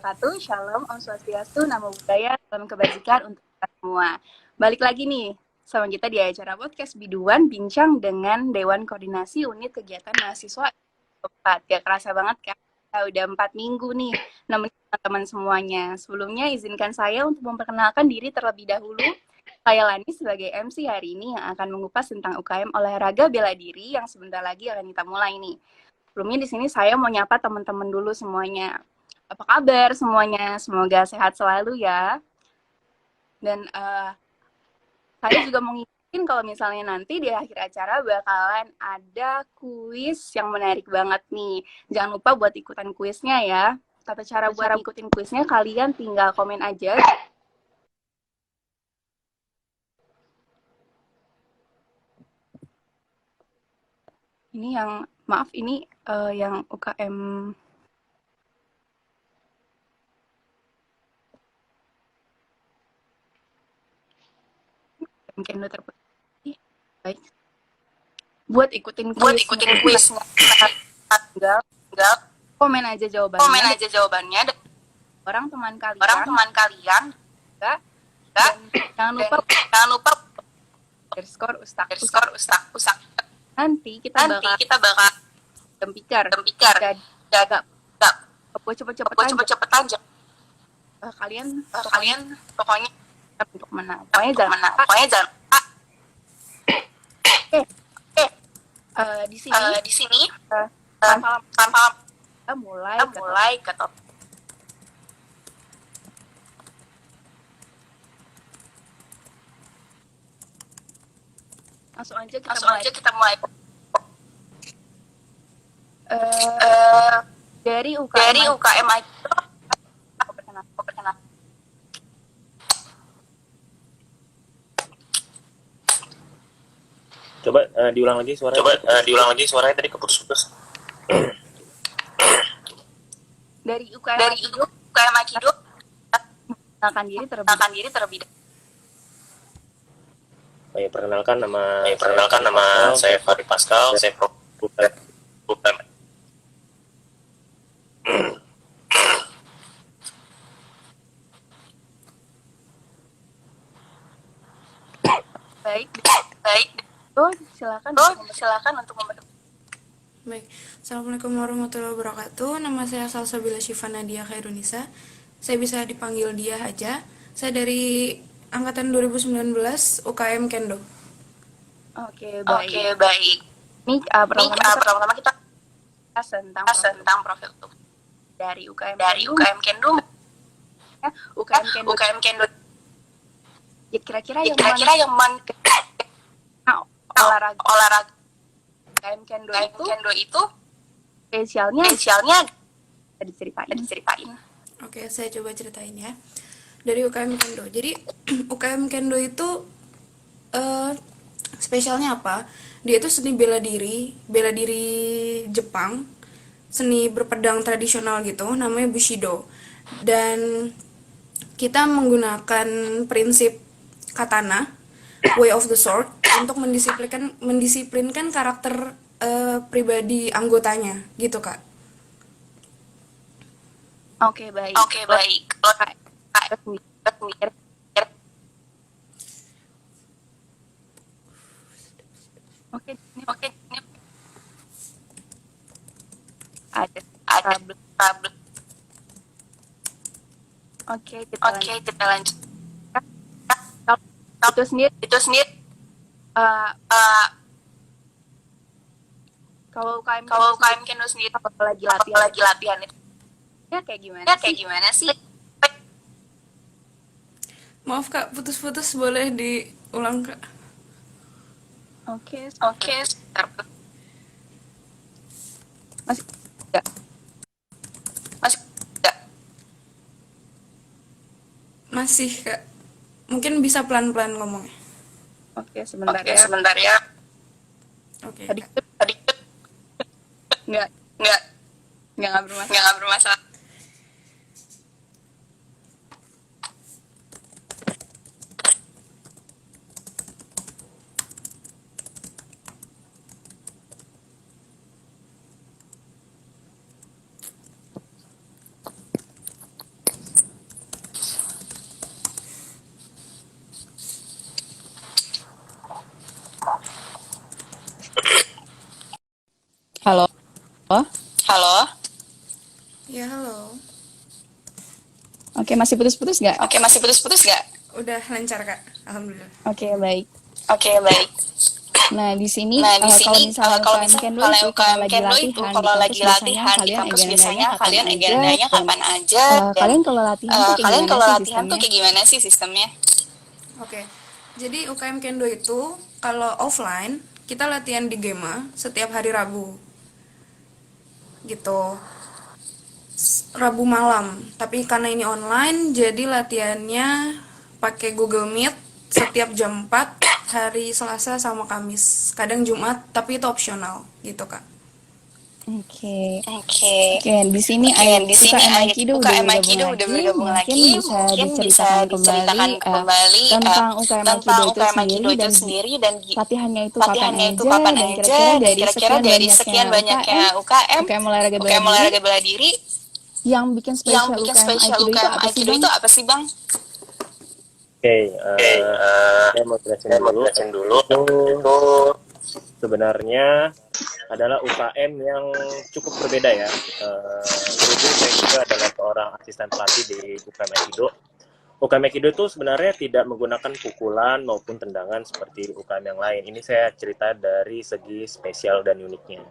wabarakatuh. Shalom, Om Swastiastu, Namo Buddhaya, salam kebajikan untuk kita semua. Balik lagi nih sama kita di acara podcast Biduan, bincang dengan Dewan Koordinasi Unit Kegiatan Mahasiswa 4. Gak kerasa banget kan? Kita udah 4 minggu nih nemenin teman-teman semuanya. Sebelumnya izinkan saya untuk memperkenalkan diri terlebih dahulu. Saya Lani sebagai MC hari ini yang akan mengupas tentang UKM olahraga bela diri yang sebentar lagi akan kita mulai nih. Sebelumnya di sini saya mau nyapa teman-teman dulu semuanya. Apa kabar semuanya? Semoga sehat selalu ya. Dan saya juga mau ngingetin kalau misalnya nanti di akhir acara bakalan ada kuis yang menarik banget nih. Jangan lupa buat ikutan kuisnya ya. Tata cara buat ikutin kuisnya kalian tinggal komen aja. Ini yang, maaf ini yang UKM Kendo terputih. Baik. Buat ikutin kuisnya. Tinggal komen aja jawabannya. Orang teman kalian. Dan jangan lupa underscore ustak. Nanti kita bakal dempikar. Gak cepet-cepet aja. Kalian pokoknya untuk menang. Pokoknya jangan. Di sini tanpa kita mulai ke top. Langsung aja kita mulai. Dari UKM aja. Perkenalan. Coba diulang lagi suaranya tadi keputus-putus. Dari UKM Aikido mengenalkan diri terlebih dahulu. Perkenalkan nama saya Farid Pascal, saya program. Baik. Silakan untuk membantu. Baik, Assalamualaikum warahmatullahi wabarakatuh. Nama saya Salsabila Syifa Nadia Khairunisa. Saya bisa dipanggil Dia aja. Saya dari angkatan 2019 UKM Kendo. Oke, baik. Ini pertama kita tentang profil tuh. Dari UKM Kendo. UKM Kendo. Ya, kira-kira yang mana olahraga UKM Kendo itu spesialnya diceritain. Oke, saya coba ceritain ya. Dari UKM Kendo. Jadi UKM Kendo itu spesialnya apa? Dia itu seni bela diri Jepang, seni berpedang tradisional gitu, namanya Bushido. Dan kita menggunakan prinsip katana, way of the sword, untuk mendisiplinkan karakter pribadi anggotanya, gitu Kak. Oke, baik. Oke. Ada problem. Oke, kita lanjut. Itu sendiri. Kalau UKM Kendo sendiri lagi latihan itu ya kayak gimana sih? Maaf Kak, putus-putus, boleh diulang Kak? Oke. Masih enggak? Masih Kak. Mungkin bisa pelan-pelan ngomongnya. Oke, sebentar ya. Oke. Tadi Enggak bermasalah. Halo? Oh, Halo? Ya, halo. oke, masih putus-putus nggak? Oke, masih putus-putus nggak? Udah lancar, Kak. Alhamdulillah. Oke, baik. Oke, baik. Nah, di sini Nah, di kalau sini misalnya kalau UKM misalnya Kendo kalau itu kalau UKM lagi Kendo itu latihan di kalau kampus lagi biasanya latihan di kalian kampus agendanya biasanya kapan kalian aja agendanya dan kapan aja dan kalian kalau latihan tuh kayak kalian gimana kalau sih latihan tuh sistemnya? kayak gimana sih sistemnya? Oke. Jadi UKM Kendo itu kalau offline kita latihan di Gema setiap hari Rabu. Gitu. Rabu malam. Tapi karena ini online jadi latihannya pakai Google Meet setiap jam 4 hari Selasa sama Kamis. Kadang Jumat, tapi itu opsional gitu, Kak. Oke. Oke. Oke, di sini Oke, di sini UKM Aikido udah UKM bergabung Aikido udah lagi. bergabung Mungkin lagi. bisa Mungkin bisa diceritakan kembali diceritakan kembali tentang UKM Aikido tentang itu UKM Aikido sendiri itu dan sendiri dan latihannya itu kapan latihannya itu aja kapan dan aja kira-kira dan dari kira-kira sekian dari banyaknya sekian banyaknya UKM, UKM, UKM olahraga bela UKM diri, olahraga bela diri, yang bikin yang spesial bikin UKM spesial Aikido itu UKM apa sih, Aikido Bang? itu apa sih, Bang? Oke, saya mau jelasin Saya mau dulu. jelasin dulu. Itu Itu sebenarnya adalah UKM yang cukup berbeda ya. Berhubung saya juga adalah seorang asisten pelatih di UKM Aikido. UKM Aikido itu sebenarnya tidak menggunakan pukulan maupun tendangan seperti UKM yang lain. Ini saya cerita dari segi spesial dan uniknya.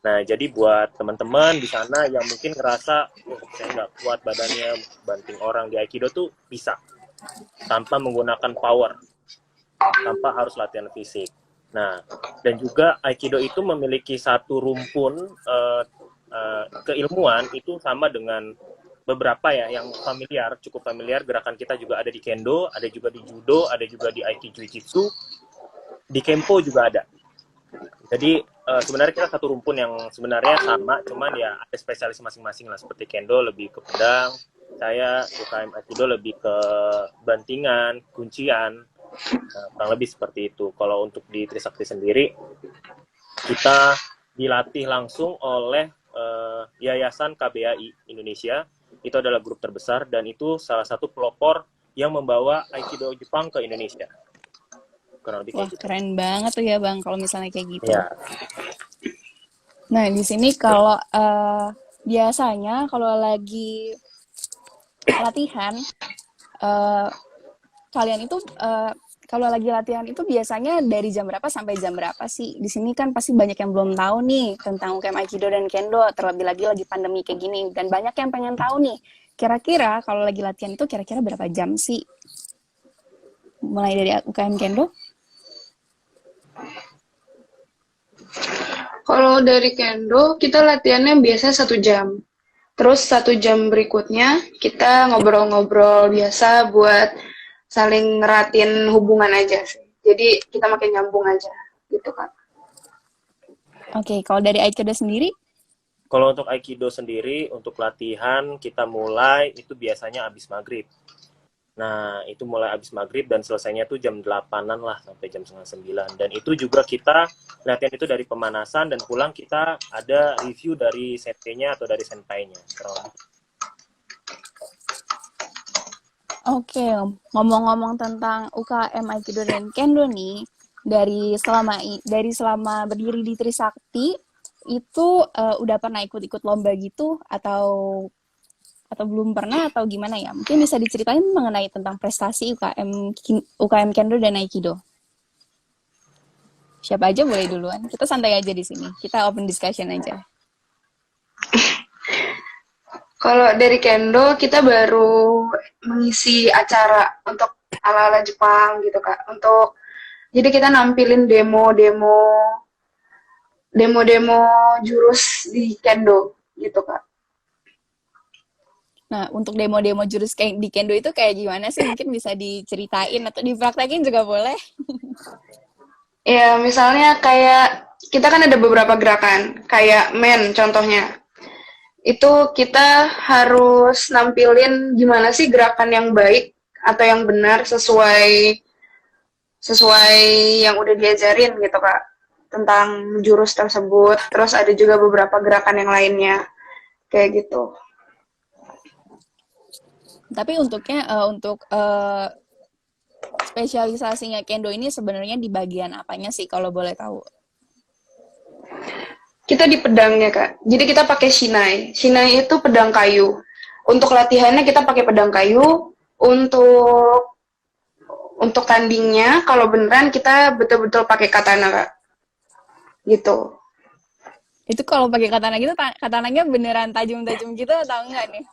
Nah, jadi buat teman-teman di sana yang mungkin ngerasa, oh saya nggak kuat badannya banting orang di Aikido tuh bisa. Tanpa menggunakan power, tanpa harus latihan fisik. Nah, dan juga Aikido itu memiliki satu rumpun keilmuan itu sama dengan beberapa ya yang familiar, cukup familiar. Gerakan kita juga ada di Kendo, ada juga di Judo, ada juga di Aikido Jitsu, di Kempo juga ada. Jadi sebenarnya kita satu rumpun yang sebenarnya sama, cuman ya ada spesialis masing-masing lah. Seperti Kendo lebih ke pedang, saya UKM Aikido lebih ke bantingan, kuncian, kurang lebih seperti itu. Kalau untuk di Trisakti sendiri, kita dilatih langsung oleh Yayasan KBAI Indonesia. Itu adalah grup terbesar dan itu salah satu pelopor yang membawa Aikido Jepang ke Indonesia. Kurang lebih Wah, kayak gitu. keren banget tuh ya, Bang, kalau misalnya kayak gitu. Ya. Nah, di sini kalau biasanya kalau lagi latihan, kalian itu kalau lagi latihan itu biasanya dari jam berapa sampai jam berapa sih? Di sini kan pasti banyak yang belum tahu nih tentang UKM Aikido dan Kendo, terlebih lagi pandemi kayak gini, dan banyak yang pengen tahu nih, kira-kira kalau lagi latihan itu kira-kira berapa jam sih? Mulai dari UKM Kendo? Kalau dari Kendo, kita latihannya biasa 1 jam. Terus 1 jam berikutnya kita ngobrol-ngobrol biasa buat saling ngeratin hubungan aja sih. Jadi kita makin nyambung aja gitu kan. Oke, kalau dari Aikido sendiri? Kalau untuk Aikido sendiri, untuk latihan kita mulai itu biasanya habis maghrib. Nah, itu mulai habis maghrib dan selesainya tuh jam 8-an lah sampai jam 8:30. Dan itu juga kita latihan itu dari pemanasan dan pulang kita ada review dari senpai-nya atau dari senpai-nya. Oke, ngomong-ngomong tentang UKM Aikido dan Kendo nih, dari selama berdiri di Trisakti itu udah pernah ikut-ikut lomba gitu atau belum pernah atau gimana ya? Mungkin bisa diceritain mengenai tentang prestasi UKM Kendo dan Aikido. Siapa aja boleh duluan. Kita santai aja di sini. Kita open discussion aja. Kalau dari Kendo kita baru mengisi acara untuk ala-ala Jepang gitu Kak. Jadi kita nampilin demo-demo jurus di Kendo gitu Kak. Nah, untuk demo-demo jurus di Kendo itu kayak gimana sih? Mungkin bisa diceritain atau dipraktekin juga boleh. Ya, misalnya kayak kita kan ada beberapa gerakan, kayak men contohnya. Itu kita harus nampilin gimana sih gerakan yang baik atau yang benar sesuai yang udah diajarin gitu Kak. Tentang jurus tersebut. Terus ada juga beberapa gerakan yang lainnya. Kayak gitu. Tapi untuk spesialisasinya Kendo ini sebenarnya di bagian apanya sih kalau boleh tahu? kita di pedangnya, Kak. Jadi kita pakai shinai. Shinai itu pedang kayu. Untuk latihannya kita pakai pedang kayu. Untuk tandingnya, kalau beneran kita betul-betul pakai katana, Kak. Gitu. Itu kalau pakai katana gitu, katananya beneran tajam-tajam gitu atau enggak nih?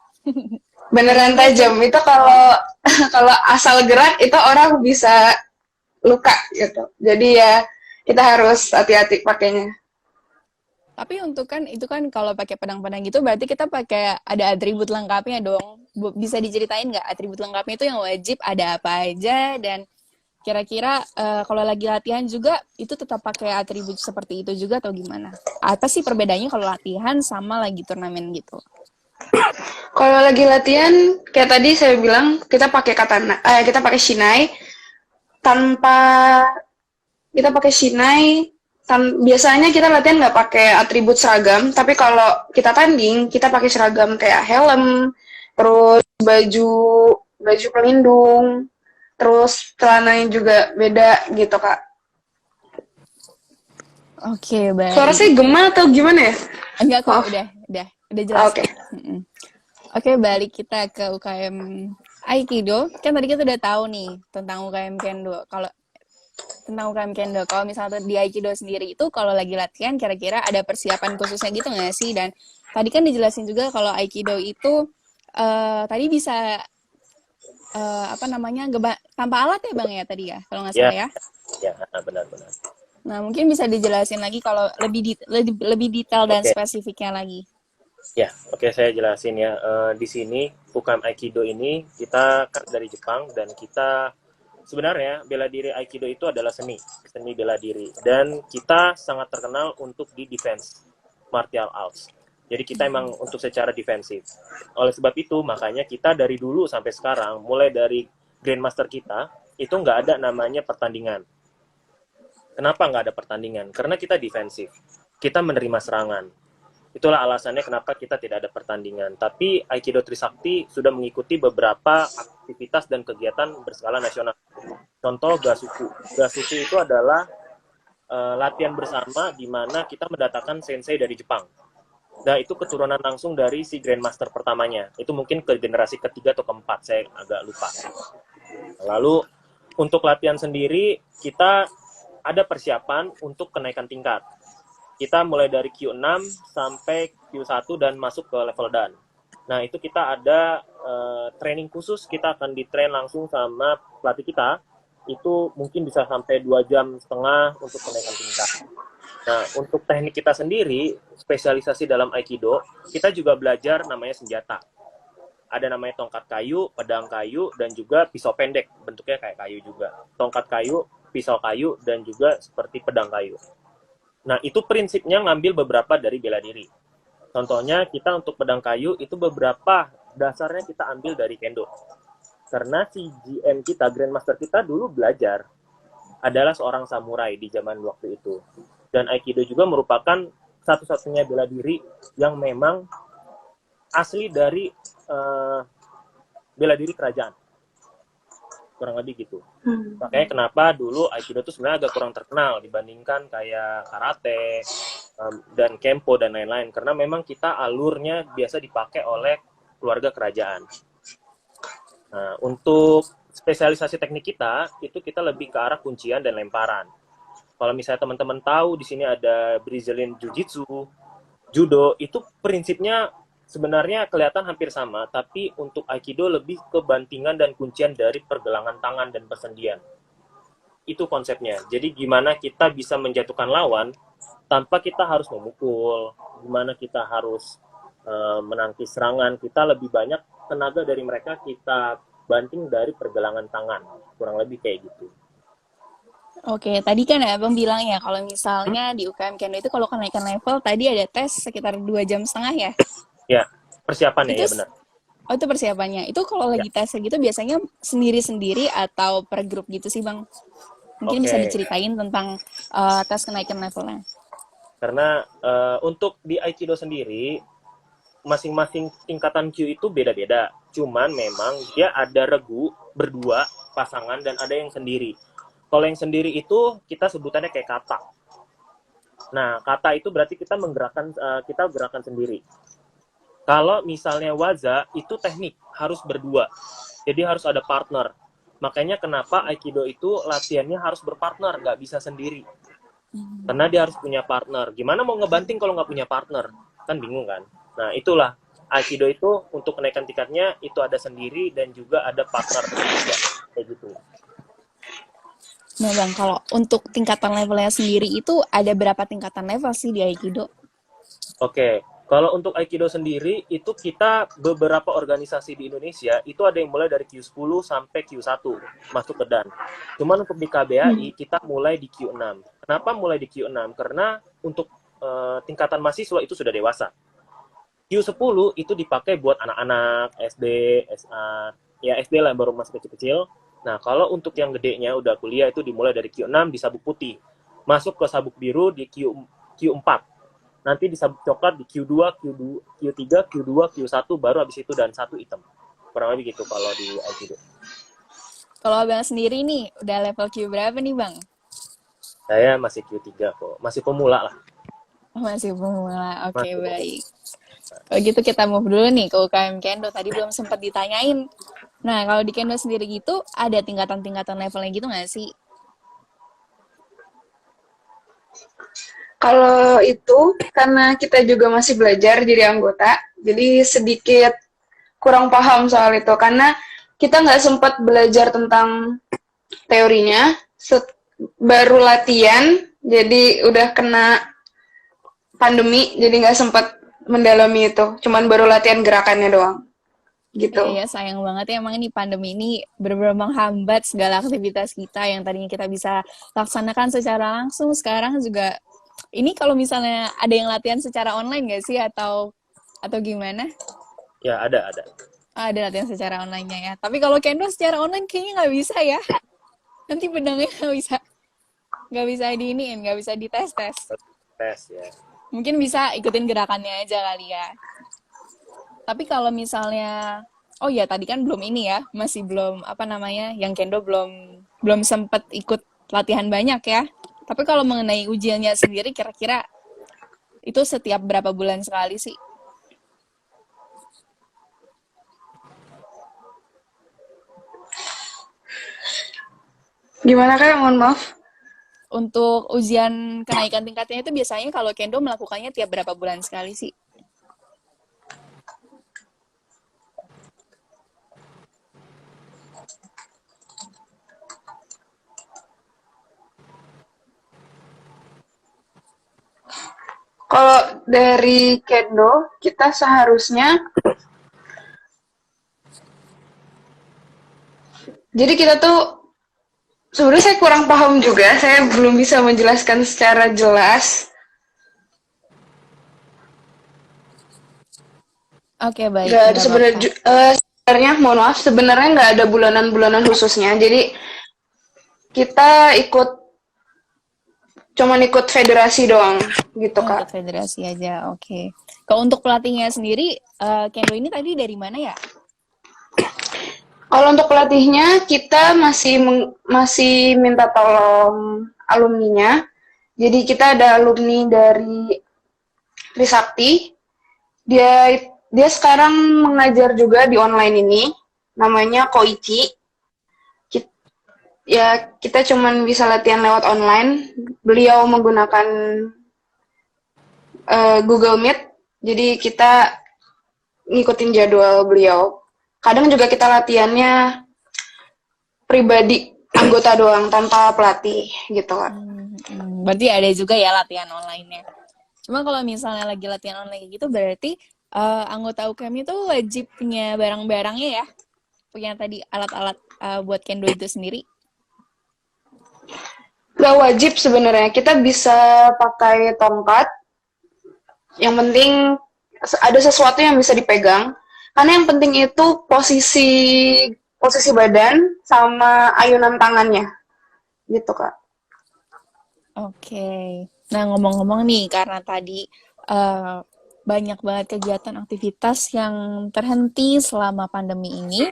Beneran tajam. Itu kalau kalau asal gerak itu orang bisa luka gitu. Jadi ya kita harus hati-hati pakainya. Tapi untuk kan itu kan kalau pakai pedang-pedang gitu berarti kita pakai ada atribut lengkapnya dong. Bisa diceritain nggak atribut lengkapnya itu yang wajib ada apa aja dan kira-kira kalau lagi latihan juga itu tetap pakai atribut seperti itu juga atau gimana? Apa sih perbedaannya kalau latihan sama lagi turnamen gitu? Kalau lagi latihan, kayak tadi saya bilang kita pakai katana, kita pakai shinai tanpa kita pakai shinai. Biasanya kita latihan nggak pakai atribut seragam, tapi kalau kita tanding kita pakai seragam kayak helm, terus baju pelindung, terus celananya juga beda gitu, Kak. Oke, baik. Suara saya gema atau gimana ya? Enggak kok, Maaf. udah jelas. Oke. Oke, balik kita ke UKM Aikido. Kan tadi kita udah tahu nih tentang UKM Kendo. Kalau misalnya di Aikido sendiri itu kalau lagi latihan kira-kira ada persiapan khususnya gitu nggak sih? Dan tadi kan dijelasin juga kalau Aikido itu tadi bisa tanpa alat ya Bang ya tadi ya kalau nggak salah ya? Ya, benar-benar. Nah mungkin bisa dijelasin lagi kalau lebih detail dan spesifiknya lagi. Ya, oke, saya jelasin ya. Di sini UKM Aikido ini kita kan dari Jepang dan kita sebenarnya bela diri Aikido itu adalah seni bela diri dan kita sangat terkenal untuk di defense martial arts. Jadi kita emang untuk secara defensif. Oleh sebab itu makanya kita dari dulu sampai sekarang mulai dari Grandmaster kita itu nggak ada namanya pertandingan. Kenapa nggak ada pertandingan? Karena kita defensif. Kita menerima serangan. Itulah alasannya kenapa kita tidak ada pertandingan. Tapi Aikido Trisakti sudah mengikuti beberapa aktivitas dan kegiatan berskala nasional. Contoh Gasuku. Gasuku itu adalah latihan bersama di mana kita mendatangkan sensei dari Jepang. Dan itu keturunan langsung dari si Grandmaster pertamanya. Itu mungkin ke generasi ketiga atau keempat, saya agak lupa. Lalu untuk latihan sendiri, kita ada persiapan untuk kenaikan tingkat. Kita mulai dari Q6 sampai Q1 dan masuk ke level dan. Nah, itu kita ada training khusus, kita akan di-train langsung sama pelatih kita. Itu mungkin bisa sampai 2,5 jam untuk kenaikan tingkat. Nah, untuk teknik kita sendiri, spesialisasi dalam Aikido, kita juga belajar namanya senjata. Ada namanya tongkat kayu, pedang kayu, dan juga pisau pendek, bentuknya kayak kayu juga. Tongkat kayu, pisau kayu, dan juga seperti pedang kayu. Nah, itu prinsipnya ngambil beberapa dari bela diri. Contohnya, kita untuk pedang kayu, itu beberapa dasarnya kita ambil dari Kendo. Karena si GM kita, Grandmaster kita dulu belajar adalah seorang samurai di zaman waktu itu. Dan Aikido juga merupakan satu-satunya bela diri yang memang asli dari bela diri kerajaan. Kurang lebih gitu. Makanya kenapa dulu Aikido itu sebenarnya agak kurang terkenal dibandingkan kayak karate dan kempo dan lain-lain. Karena memang kita alurnya biasa dipakai oleh keluarga kerajaan. Nah, untuk spesialisasi teknik kita, itu kita lebih ke arah kuncian dan lemparan. Kalau misalnya teman-teman tahu di sini ada Brazilian Jiu-Jitsu, Judo, itu prinsipnya sebenarnya kelihatan hampir sama, tapi untuk Aikido lebih ke bantingan dan kuncian dari pergelangan tangan dan persendian. Itu konsepnya. Jadi gimana kita bisa menjatuhkan lawan tanpa kita harus memukul, gimana kita harus menangkis serangan, kita lebih banyak tenaga dari mereka kita banting dari pergelangan tangan, kurang lebih kayak gitu. Oke, tadi kan Abang bilang ya kalau misalnya di UKM Kendo itu kalau kenaikan level tadi ada tes sekitar 2,5 jam ya? Ya, persiapannya Itu, ya benar. Oh itu persiapannya. Itu kalau lagi tes gitu biasanya sendiri-sendiri atau per grup gitu sih Bang? Mungkin bisa diceritain tentang tes kenaikan levelnya. Karena untuk di Aikido sendiri masing-masing tingkatan Q itu beda-beda. Cuman memang dia ada regu, berdua, pasangan, dan ada yang sendiri. Kalau yang sendiri itu kita sebutannya kayak kata. Nah, kata itu berarti kita menggerakkan, kita gerakan sendiri. Kalau misalnya waza, itu teknik, harus berdua. Jadi harus ada partner. Makanya kenapa Aikido itu latihannya harus berpartner, nggak bisa sendiri. Karena dia harus punya partner. Gimana mau ngebanting kalau nggak punya partner? Kan bingung kan? Nah, itulah. Aikido itu untuk kenaikan tingkatnya, itu ada sendiri dan juga ada partner. Kayak gitu. Nah Bang, kalau untuk tingkatan levelnya sendiri itu ada berapa tingkatan level sih di Aikido? Oke, kalau untuk Aikido sendiri, itu kita beberapa organisasi di Indonesia, itu ada yang mulai dari Q10 sampai Q1, masuk ke Dan. Cuman untuk di KBAI, kita mulai di Q6. Kenapa mulai di Q6? Karena untuk tingkatan mahasiswa itu sudah dewasa. Q10 itu dipakai buat anak-anak, SD, SA, ya SD lah baru masih kecil-kecil. Nah, kalau untuk yang gedenya udah kuliah itu dimulai dari Q6 di sabuk putih. Masuk ke sabuk biru di Q4. Nanti di sabuk coklat di Q2, Q3, Q2, Q1, baru habis itu dan 1 item. Kurang lebih gitu kalau di Aikido. Kalau Abang sendiri nih, udah level Q berapa nih Bang? Saya masih Q3 kok. Masih pemula lah. Masih pemula, oke Masih baik. Kalau gitu kita move dulu nih ke UKM Kendo. Tadi belum sempat ditanyain. Nah, kalau di Kendo sendiri gitu, ada tingkatan-tingkatan levelnya gitu nggak sih? Kalau itu, karena kita juga masih belajar jadi anggota, jadi sedikit kurang paham soal itu. Karena kita nggak sempat belajar tentang teorinya, baru latihan, jadi udah kena pandemi, jadi nggak sempat mendalami itu. Cuman baru latihan gerakannya doang. Gitu. Iya, sayang banget ya emang ini pandemi ini benar-benar menghambat segala aktivitas kita yang tadinya kita bisa laksanakan secara langsung. Sekarang juga ini kalau misalnya ada yang latihan secara online nggak sih atau gimana? Ya, ada. Ada latihan secara online-nya ya. Tapi kalau kendo secara online kayaknya nggak bisa ya. Nanti pedangnya nggak bisa diiniin, nggak bisa dites-tes. Tes ya. Mungkin bisa ikutin gerakannya aja kali ya. Tapi kalau misalnya, oh ya tadi kan belum ini ya, masih belum apa namanya, yang kendo belum sempet ikut latihan banyak ya. Tapi kalau mengenai ujiannya sendiri, kira-kira itu setiap berapa bulan sekali sih? Gimana Kak? Mohon maaf. Untuk ujian kenaikan tingkatnya itu biasanya kalau kendo melakukannya tiap berapa bulan sekali sih? Kalau dari kendo, kita seharusnya, jadi kita tuh, sebenarnya saya kurang paham juga, saya belum bisa menjelaskan secara jelas. Oke, baik. Nggak ada Nggak sebenarnya, apa-apa. sebenarnya mohon maaf, sebenarnya nggak ada bulanan-bulanan khususnya. Jadi kita cuman ikut federasi doang, gitu Oh, Kak. ikut federasi aja, oke. Kalau untuk pelatihnya sendiri, kendo ini tadi dari mana ya? Kalau untuk pelatihnya, kita masih minta tolong alumninya. Jadi kita ada alumni dari Trisakti. Dia sekarang mengajar juga di online ini, namanya Koichi. Ya, kita cuman bisa latihan lewat online. Beliau menggunakan Google Meet, jadi kita ngikutin jadwal beliau. Kadang juga kita latihannya pribadi, anggota doang, tanpa pelatih, gitu Kak. Berarti ada juga ya latihan online-nya. Cuma kalau misalnya lagi latihan online kayak gitu, berarti anggota UKM itu wajib punya barang-barangnya ya? Punya tadi alat-alat buat kendo itu sendiri? Gak wajib sebenarnya, kita bisa pakai tongkat. Yang penting ada sesuatu yang bisa dipegang. Karena yang penting itu posisi badan sama ayunan tangannya. Gitu, Kak. Oke. Nah, ngomong-ngomong nih, karena tadi banyak banget kegiatan aktivitas yang terhenti selama pandemi ini,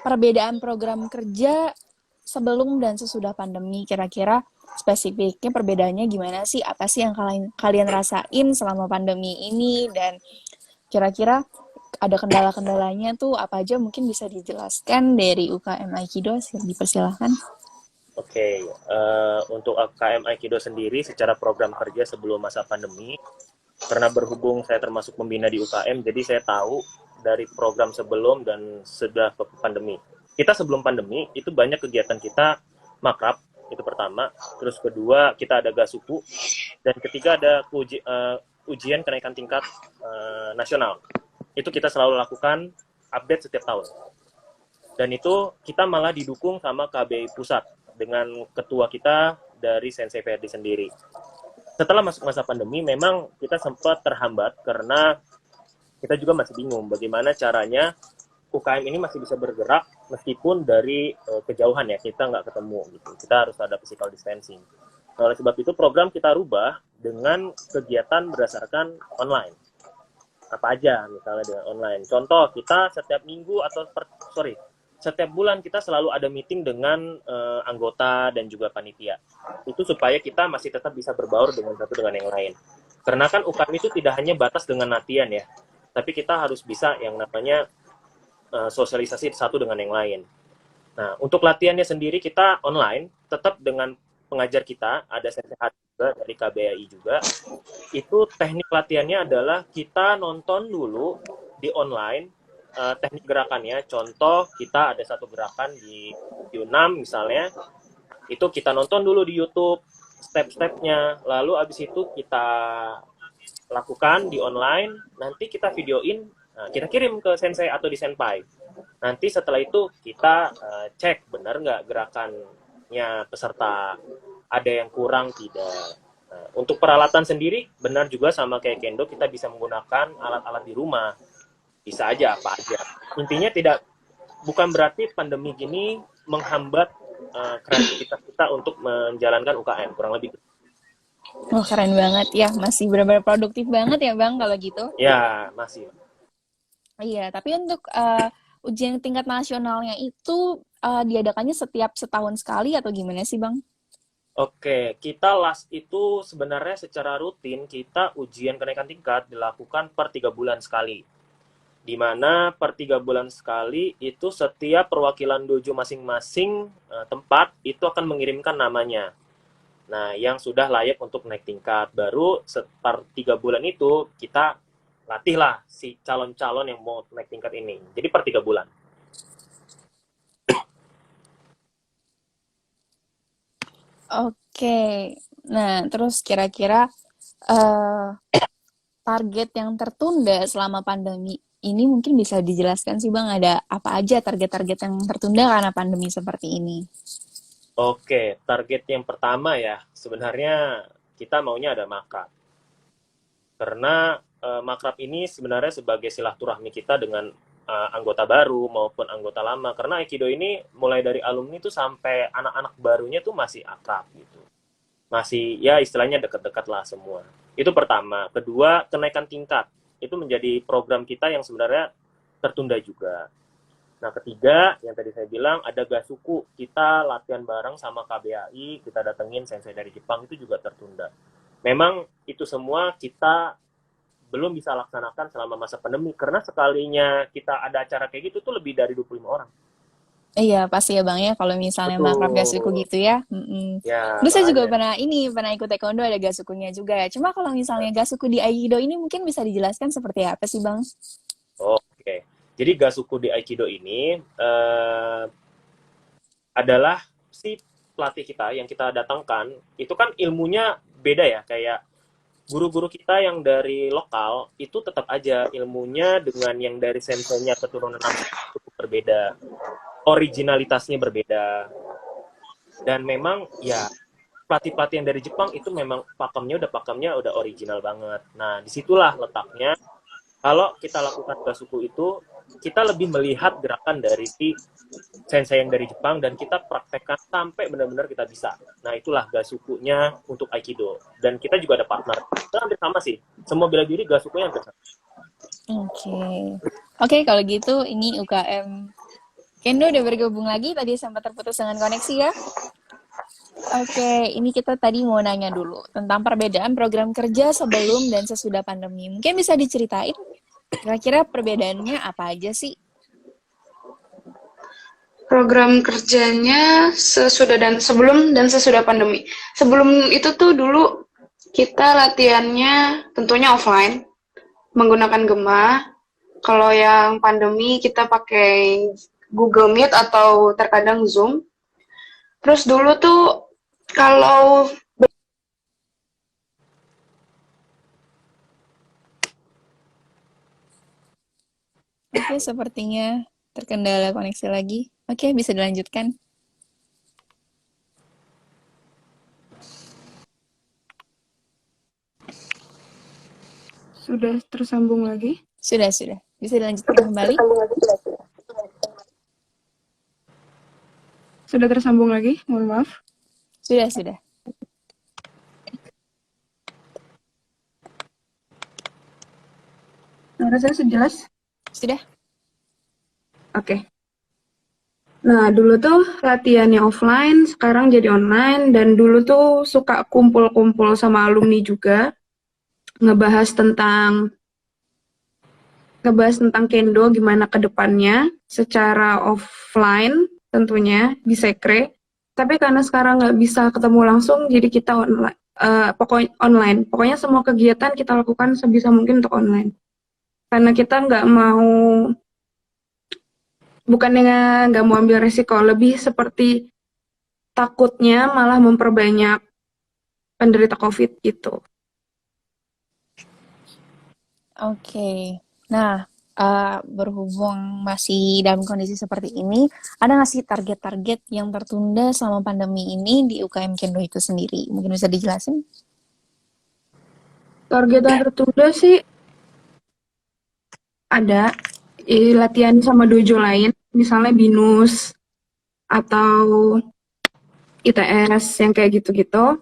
perbedaan program kerja sebelum dan sesudah pandemi, kira-kira spesifiknya perbedaannya gimana sih? Apa sih yang kalian rasain selama pandemi ini? Dan kira-kira ada kendala-kendalanya tuh apa aja, mungkin bisa dijelaskan dari UKM Aikido, dipersilahkan. Oke, untuk UKM Aikido sendiri secara program kerja sebelum masa pandemi, karena berhubung saya termasuk pembina di UKM, jadi saya tahu dari program sebelum dan setelah pandemi. Kita sebelum pandemi itu banyak kegiatan kita makrab, itu pertama. Terus kedua kita ada gasuku, dan ketiga ada ujian kenaikan tingkat nasional. Itu kita selalu lakukan update setiap tahun. Dan itu kita malah didukung sama KBI Pusat dengan ketua kita dari Sensei Ferdi sendiri. Setelah masuk masa pandemi, memang kita sempat terhambat karena kita juga masih bingung bagaimana caranya UKM ini masih bisa bergerak meskipun dari kejauhan ya, kita nggak ketemu gitu. Kita harus ada physical distancing. Nah, oleh sebab itu program kita rubah dengan kegiatan berdasarkan online. Apa aja misalnya dengan online. Contoh, kita setiap minggu atau setiap bulan kita selalu ada meeting dengan anggota dan juga panitia. Itu supaya kita masih tetap bisa berbaur dengan satu dengan yang lain. Karena kan UKM itu tidak hanya batas dengan latihan ya, tapi kita harus bisa yang namanya sosialisasi satu dengan yang lain. Nah, untuk latihannya sendiri kita online, tetap dengan pengajar kita, ada sensei juga dari KBAI juga. Itu teknik latihannya adalah kita nonton dulu di online, teknik gerakannya. Contoh, kita ada satu gerakan di U6 misalnya, itu kita nonton dulu di YouTube step-stepnya, lalu abis itu kita lakukan di online, nanti kita videoin, kita kirim ke sensei atau di senpai. Nanti setelah itu kita cek benar nggak gerakannya peserta, ada yang kurang tidak. Nah, untuk peralatan sendiri benar juga sama kayak kendo, kita bisa menggunakan alat-alat di rumah. Bisa aja apa aja. Intinya bukan berarti pandemi gini menghambat kreativitas kita untuk menjalankan UKM, kurang lebih. Oh, keren banget ya, masih benar-benar produktif banget ya Bang kalau gitu. Ya, masih. Iya, tapi untuk ujian tingkat nasionalnya itu diadakannya setiap setahun sekali atau gimana sih Bang? Oke, kita last itu sebenarnya secara rutin kita ujian kenaikan tingkat dilakukan per 3 bulan sekali. Di mana per 3 bulan sekali itu setiap perwakilan dojo masing-masing tempat itu akan mengirimkan namanya. Nah, yang sudah layak untuk naik tingkat. Baru per 3 bulan itu kita latihlah si calon-calon yang mau naik tingkat ini. Jadi per 3 bulan. Oke, nah terus kira-kira target yang tertunda selama pandemi ini mungkin bisa dijelaskan sih Bang, ada apa aja target-target yang tertunda karena pandemi seperti ini? Oke, target yang pertama ya, sebenarnya kita maunya ada makrab. Karena makrab ini sebenarnya sebagai silaturahmi kita dengan anggota baru maupun anggota lama. Karena Aikido ini mulai dari alumni tuh sampai anak-anak barunya tuh masih akrab gitu. Masih ya istilahnya dekat-dekat lah semua. Itu pertama. Kedua, kenaikan tingkat. Itu menjadi program kita yang sebenarnya tertunda juga. Nah, ketiga, yang tadi saya bilang, ada gasuku. Kita latihan bareng sama KBAI, kita datengin sensei dari Jepang, itu juga tertunda. Memang itu semua kita belum bisa laksanakan selama masa pandemi, karena sekalinya kita ada acara kayak gitu tuh lebih dari 25 orang. Iya, pasti ya Bang ya, kalau misalnya makrab gasuku gitu ya. Ya, Terus saya juga pernah ikut taekwondo, ada gasukunya juga ya. Cuma kalau misalnya gasuku di Aikido ini mungkin bisa dijelaskan seperti apa sih Bang? Oke. Jadi gasuku di Aikido ini adalah si pelatih kita yang kita datangkan, itu kan ilmunya beda ya, kayak guru-guru kita yang dari lokal itu tetap aja ilmunya dengan yang dari senseinya keturunan cukup berbeda. Originalitasnya berbeda. Dan memang ya pelatih-pelatih yang dari Jepang itu memang pakemnya udah original banget. Nah, disitulah letaknya. Kalau kita lakukan gasuku itu, kita lebih melihat gerakan dari si sensei yang dari Jepang dan kita praktekkan sampai benar-benar kita bisa. Nah, itulah gasukunya untuk Aikido. Dan kita juga ada partner. Kita hampir sama sih. Semua bela diri gasukunya hampir sama. Oke, kalau gitu ini UKM Kendo udah bergabung lagi. Tadi sempat terputus dengan koneksi ya. Oke, ini kita tadi mau nanya dulu tentang perbedaan program kerja sebelum dan sesudah pandemi. Mungkin bisa diceritain kira-kira perbedaannya apa aja sih? Program kerjanya sesudah dan sebelum dan sesudah pandemi. Sebelum itu tuh dulu kita latihannya tentunya offline, menggunakan Gema. Kalau yang pandemi kita pakai Google Meet atau terkadang Zoom. Terus dulu tuh kalau Oke, sepertinya terkendala koneksi lagi. Oke, bisa dilanjutkan. Sudah tersambung lagi? Sudah. Bisa dilanjutkan kembali? Sudah tersambung lagi? Mohon maaf. Sudah. Suara saya sejelas? Sudah? Oke. Nah, dulu tuh latihannya offline, sekarang jadi online, dan dulu tuh suka kumpul-kumpul sama alumni juga, ngebahas tentang Kendo gimana ke depannya, secara offline tentunya, di Sekre. Tapi karena sekarang nggak bisa ketemu langsung, jadi kita online. Pokoknya online. Pokoknya semua kegiatan kita lakukan sebisa mungkin untuk online. Karena kita bukannya nggak mau ambil resiko, lebih seperti takutnya malah memperbanyak penderita COVID gitu. Oke. Nah, berhubung masih dalam kondisi seperti ini, ada nggak sih target-target yang tertunda selama pandemi ini di UKM Kendo itu sendiri? Mungkin bisa dijelasin? Target yang tertunda sih ada latihan sama dojo lain, misalnya BINUS atau ITS yang kayak gitu-gitu.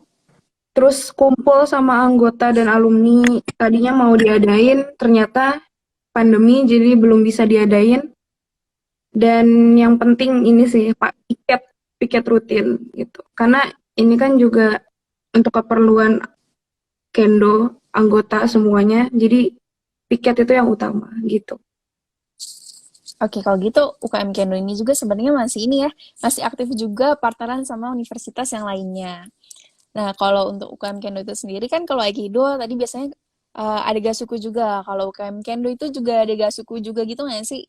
Terus kumpul sama anggota dan alumni, tadinya mau diadain, ternyata pandemi jadi belum bisa diadain. Dan yang penting ini sih Pak, piket rutin gitu. Karena ini kan juga untuk keperluan Kendo anggota semuanya, jadi piket itu yang utama gitu. Oke, kalau gitu UKM Kendo ini juga sebenarnya masih ini ya, masih aktif juga partneran sama universitas yang lainnya. Nah, kalau untuk UKM Kendo itu sendiri kan kalau Aikido tadi biasanya ada Gasuku juga. Kalau UKM Kendo itu juga ada Gasuku juga gitu nggak sih?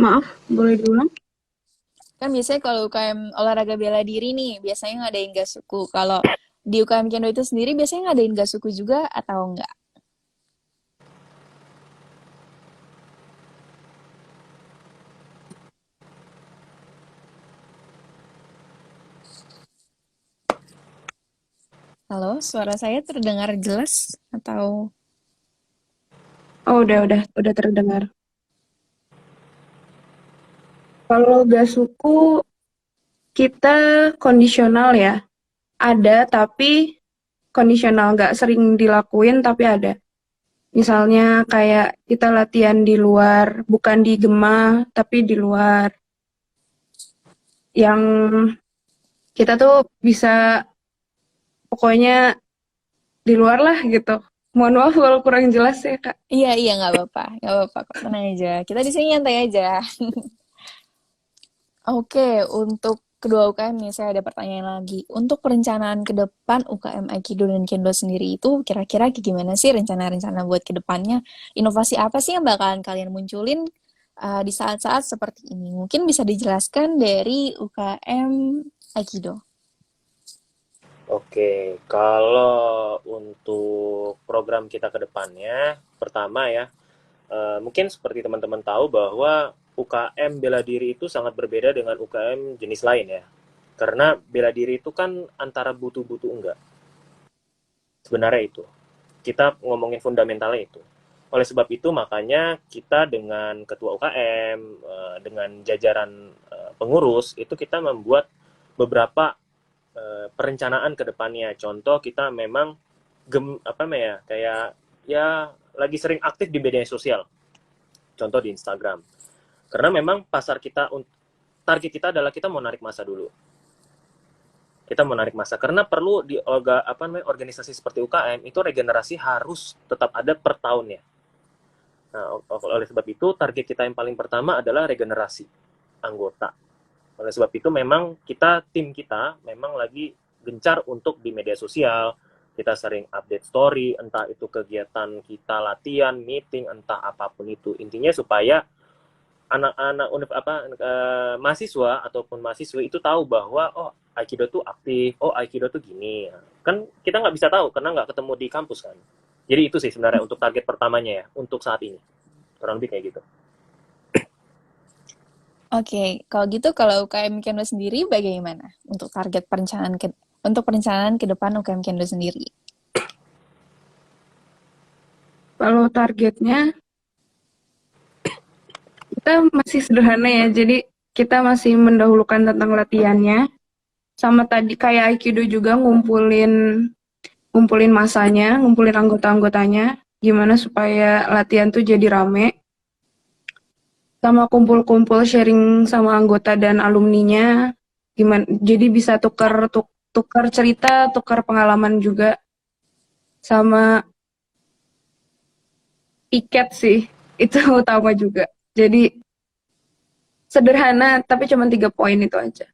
Maaf, boleh diulang? Kan biasanya kalau UKM olahraga bela diri nih, biasanya ngadain Gasuku. Kalau di UKM Kendo itu sendiri biasanya ngadain Gasuku juga atau enggak? Halo, suara saya terdengar jelas atau Oh, udah terdengar. Kalau Gasuku kita kondisional ya. Ada tapi kondisional, nggak sering dilakuin tapi ada. Misalnya kayak kita latihan di luar, bukan di Gema, tapi di luar. Yang kita tuh bisa pokoknya di luar lah gitu. Mohon maaf kalau kurang jelas ya, Kak. iya nggak apa-apa kok, tenang aja. Kita di sini nyantai aja. Oke, untuk kedua UKM nih saya ada pertanyaan lagi. Untuk perencanaan ke depan UKM Aikido dan Kendo sendiri itu kira-kira gimana sih rencana-rencana buat ke depannya? Inovasi apa sih yang bakalan kalian munculin di saat-saat seperti ini? Mungkin bisa dijelaskan dari UKM Aikido. Oke, kalau untuk program kita ke depannya, pertama ya, mungkin seperti teman-teman tahu bahwa UKM bela diri itu sangat berbeda dengan UKM jenis lain ya. Karena bela diri itu kan antara butuh-butuh enggak. Sebenarnya itu. Kita ngomongin fundamentalnya itu. Oleh sebab itu makanya kita dengan ketua UKM, dengan jajaran pengurus, itu kita membuat beberapa perencanaan ke depannya. Contoh kita memang kayak ya lagi sering aktif di media sosial. Contoh di Instagram. Karena memang target kita adalah kita mau narik massa dulu. Kita mau narik massa karena perlu di organisasi seperti UKM itu regenerasi harus tetap ada per tahunnya. Nah, oleh sebab itu target kita yang paling pertama adalah regenerasi anggota. Oleh sebab itu memang tim kita memang lagi gencar untuk di media sosial. Kita sering update story, entah itu kegiatan kita latihan, meeting, entah apapun itu. Intinya supaya anak-anak mahasiswa ataupun mahasiswa itu tahu bahwa Aikido tuh aktif, Aikido tuh gini. Kan kita nggak bisa tahu karena nggak ketemu di kampus kan. Jadi itu sih sebenarnya untuk target pertamanya ya, untuk saat ini. Kurang lebih kayak gitu. Oke, kalau gitu kalau UKM Kendo sendiri bagaimana untuk target perencanaan ke depan UKM Kendo sendiri? Kalau targetnya kita masih sederhana ya, jadi kita masih mendahulukan tentang latihannya. Sama tadi kayak Aikido juga ngumpulin masanya, ngumpulin anggota-anggotanya, gimana supaya latihan tuh jadi rame. Sama kumpul-kumpul sharing sama anggota dan alumninya, gimana jadi bisa tukar cerita, tukar pengalaman juga. Sama piket sih, itu utama juga. Jadi sederhana, tapi cuma 3 poin itu aja.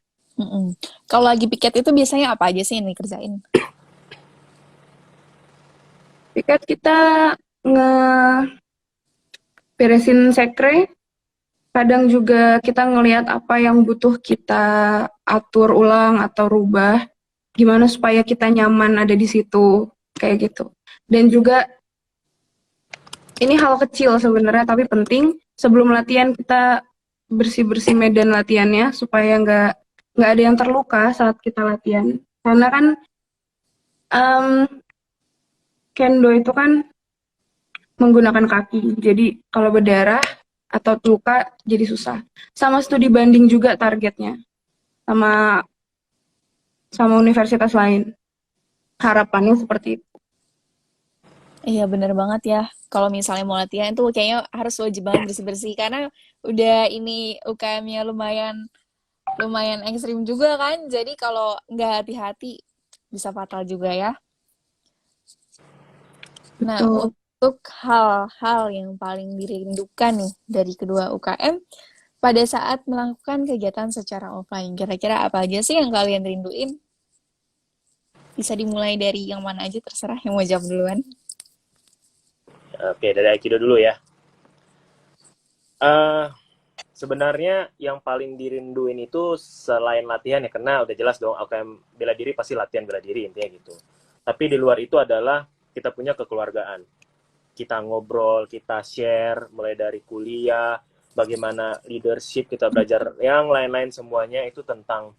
Kalau lagi piket itu biasanya apa aja sih yang dikerjain? Piket kita beresin sekre, kadang juga kita ngelihat apa yang butuh kita atur ulang atau rubah, gimana supaya kita nyaman ada di situ, kayak gitu. Dan juga ini hal kecil sebenarnya tapi penting, sebelum latihan kita bersih-bersih medan latihannya supaya nggak ada yang terluka saat kita latihan. Karena kan kendo itu kan menggunakan kaki, jadi kalau berdarah atau luka jadi susah. Sama studi banding juga targetnya, sama universitas lain. Harapannya seperti itu. Iya bener banget ya. Kalau misalnya mau latihan tuh kayaknya harus wajib banget bersih-bersih karena udah ini UKM-nya lumayan ekstrim juga kan. Jadi kalau nggak hati-hati bisa fatal juga ya. Nah, Betul. untuk hal-hal yang paling dirindukan nih dari kedua UKM pada saat melakukan kegiatan secara offline, kira-kira apa aja sih yang kalian rinduin? Bisa dimulai dari yang mana aja, terserah yang mau jawab duluan. Oke, dari Aikido dulu ya. Sebenarnya yang paling dirinduin itu selain latihan ya, karena udah jelas dong UKM bela diri pasti latihan bela diri intinya gitu. Tapi di luar itu adalah kita punya kekeluargaan. Kita ngobrol, kita share, mulai dari kuliah, bagaimana leadership, kita belajar yang lain-lain semuanya itu tentang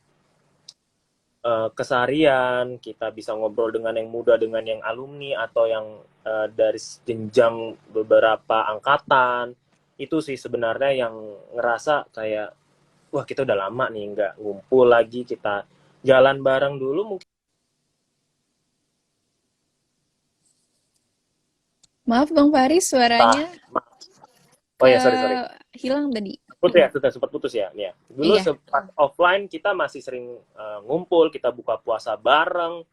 keseharian. Kita bisa ngobrol dengan yang muda, dengan yang alumni, atau yang dari jenjang beberapa angkatan. Itu sih sebenarnya yang ngerasa kayak, wah kita udah lama nih nggak ngumpul lagi, kita jalan bareng dulu mungkin. Maaf Bang Faris, suaranya Oh ya, sorry. hilang tadi. Sudah sempat putus ya. Nih ya. Dulu Iya. sempat offline kita masih sering ngumpul, kita buka puasa bareng,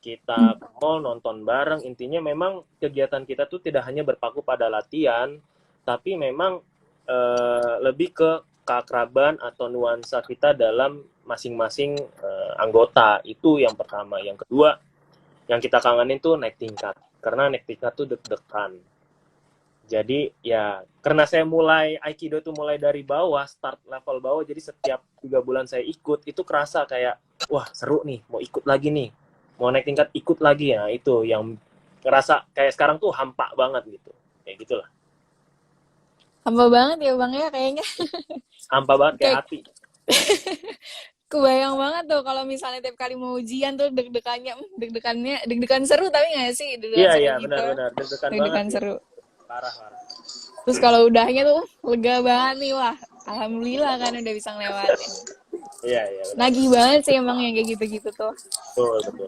kita ke mall nonton bareng. Intinya memang kegiatan kita tuh tidak hanya berpaku pada latihan, tapi memang lebih ke keakraban atau nuansa kita dalam masing-masing anggota. Itu yang pertama. Yang kedua, yang kita kangenin tuh naik tingkat. Karena naik tingkat tuh deg-degan. Jadi ya karena saya mulai Aikido tuh mulai dari bawah, start level bawah, jadi setiap 3 bulan saya ikut itu kerasa kayak wah seru nih, mau ikut lagi nih, mau naik tingkat ikut lagi ya. Itu yang ngerasa kayak sekarang tuh hampa banget gitu, kayak gitulah. Hampa banget ya Bang ya kayaknya. Hampa banget kayak hati. Kebayang banget tuh kalau misalnya tiap kali mau ujian tuh deg-degan seru tapi nggak sih Iya gitu. benar deg-degan banget. Seru. Parah. Terus kalau udahnya tuh lega banget nih, wah alhamdulillah kan udah bisa ngelewatin. Iya. Nagih banget sih emang yang kayak gitu-gitu tuh. Betul.